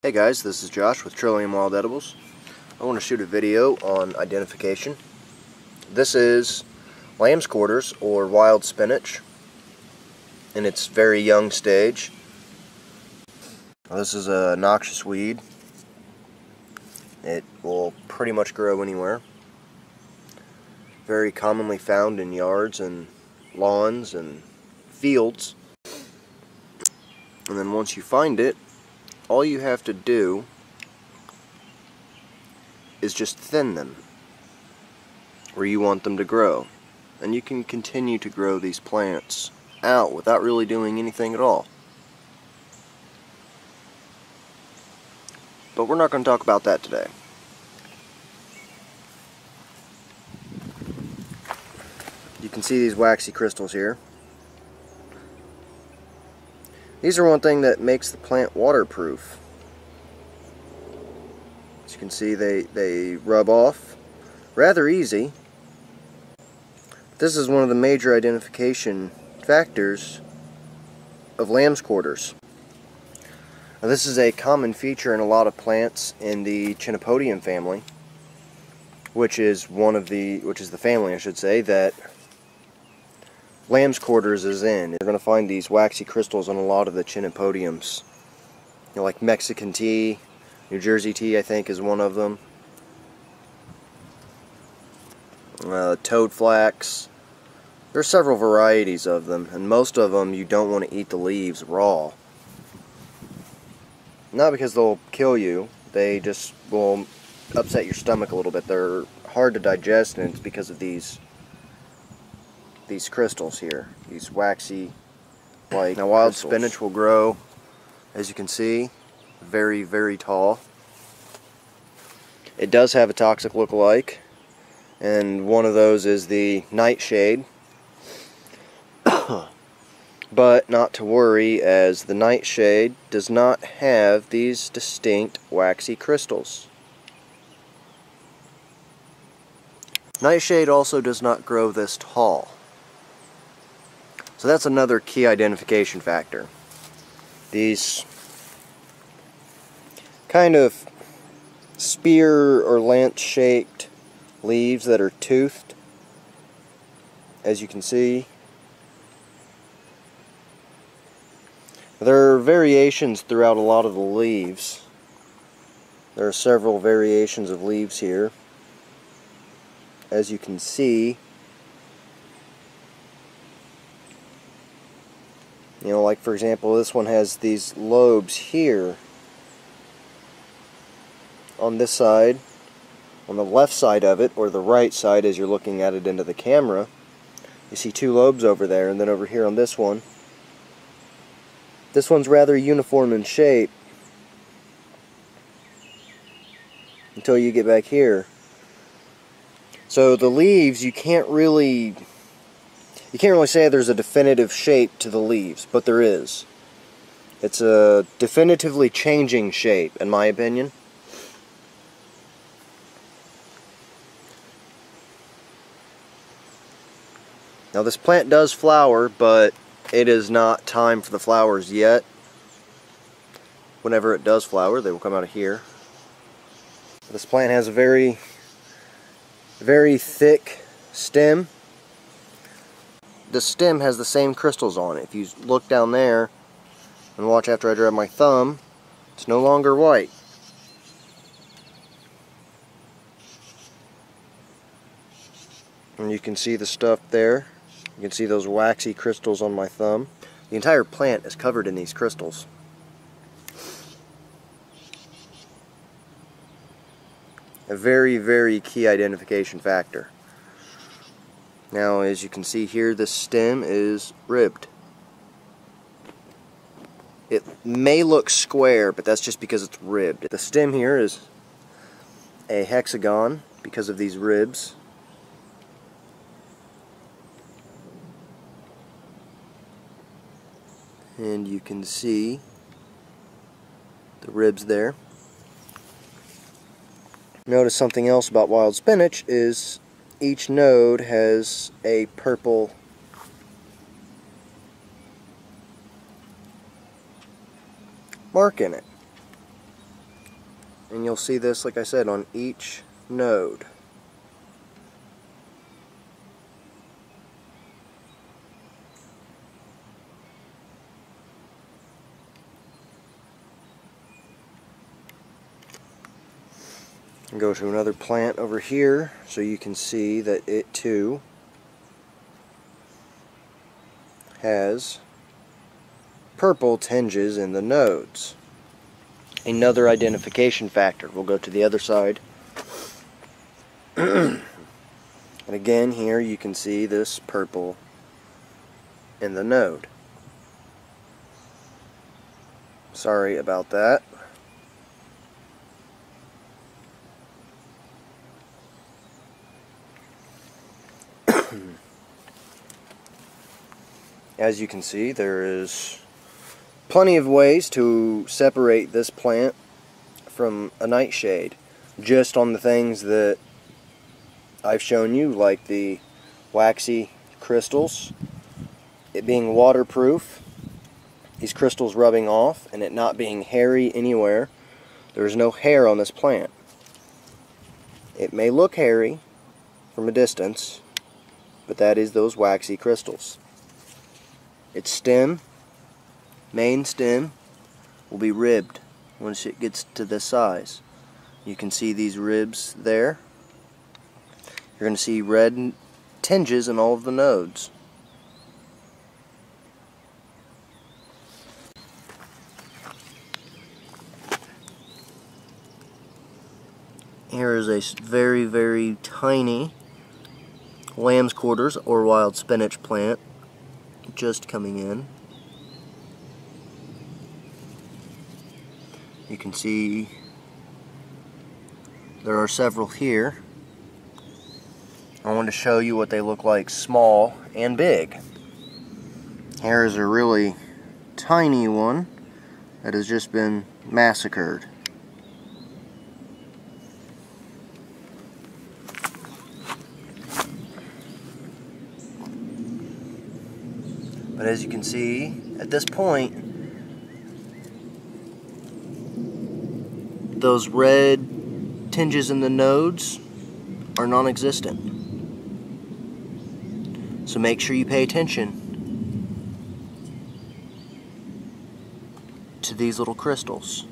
Hey guys, this is Josh with Trillium Wild Edibles. I want to shoot a video on identification. This is Lambsquarters, or Wild Spinach, in its very young stage. This is a noxious weed. It will pretty much grow anywhere. Very commonly found in yards and lawns and fields. And then once you find it, all you have to do is just thin them where you want them to grow. And you can continue to grow these plants out without really doing anything at all. But we're not going to talk about that today. You can see these waxy crystals here. These are one thing that makes the plant waterproof. As you can see, they rub off rather easy. This is one of the major identification factors of Lambsquarters. Now, this is a common feature in a lot of plants in the Chenopodium family, which is the family, I should say, that Lambsquarters is in. You're going to find these waxy crystals on a lot of the Chenopodiums. You know, like Mexican tea, New Jersey tea, I think, is one of them. Toad flax. There are several varieties of them, and most of them you don't want to eat the leaves raw. Not because they'll kill you, they just will upset your stomach a little bit. They're hard to digest, and it's because of these crystals here, these waxy like. Now, wild spinach will grow, as you can see, very, very tall. It does have a toxic look-alike, and one of those is the Nightshade. But not to worry, as the Nightshade does not have these distinct waxy crystals. Nightshade also does not grow this tall. So that's another key identification factor. These kind of spear or lance-shaped leaves that are toothed, as you can see. There are variations throughout a lot of the leaves. There are several variations of leaves here, as you can see. You know, like for example, this one has these lobes here on this side. On the left side of it, or the right side as you're looking at it into the camera, you see two lobes over there, and then over here on this one's rather uniform in shape until you get back here. So the leaves, you can't really say there's a definitive shape to the leaves, but there is. It's a definitively changing shape, in my opinion. Now, this plant does flower, but it is not time for the flowers yet. Whenever it does flower, they will come out of here. This plant has a very, very thick stem. The stem has the same crystals on it. If you look down there and watch after I grab my thumb, it's no longer white. And you can see the stuff there. You can see those waxy crystals on my thumb. The entire plant is covered in these crystals. A very, very key identification factor. Now, as you can see here, this stem is ribbed. It may look square, but that's just because it's ribbed. The stem here is a hexagon because of these ribs. And you can see the ribs there. Notice something else about wild spinach is each node has a purple mark in it. And you'll see this, like I said, on each node. And go to another plant over here so you can see that it too has purple tinges in the nodes. Another identification factor. We'll go to the other side. And again, here you can see this purple in the node. Sorry about that. As you can see, there is plenty of ways to separate this plant from a nightshade, just on the things that I've shown you, like the waxy crystals, it being waterproof, these crystals rubbing off, and it not being hairy anywhere. There's no hair on this plant. It may look hairy from a distance, but that is those waxy crystals. Its stem, main stem, will be ribbed once it gets to this size. You can see these ribs there. You're going to see red tinges in all of the nodes. Here is a very, very tiny Lambsquarter or wild spinach plant just coming in. You can see there are several here. I want to show you what they look like small and big. Here is a really tiny one that has just been massacred. But as you can see, at this point, those red tinges in the nodes are non-existent. So make sure you pay attention to these little crystals.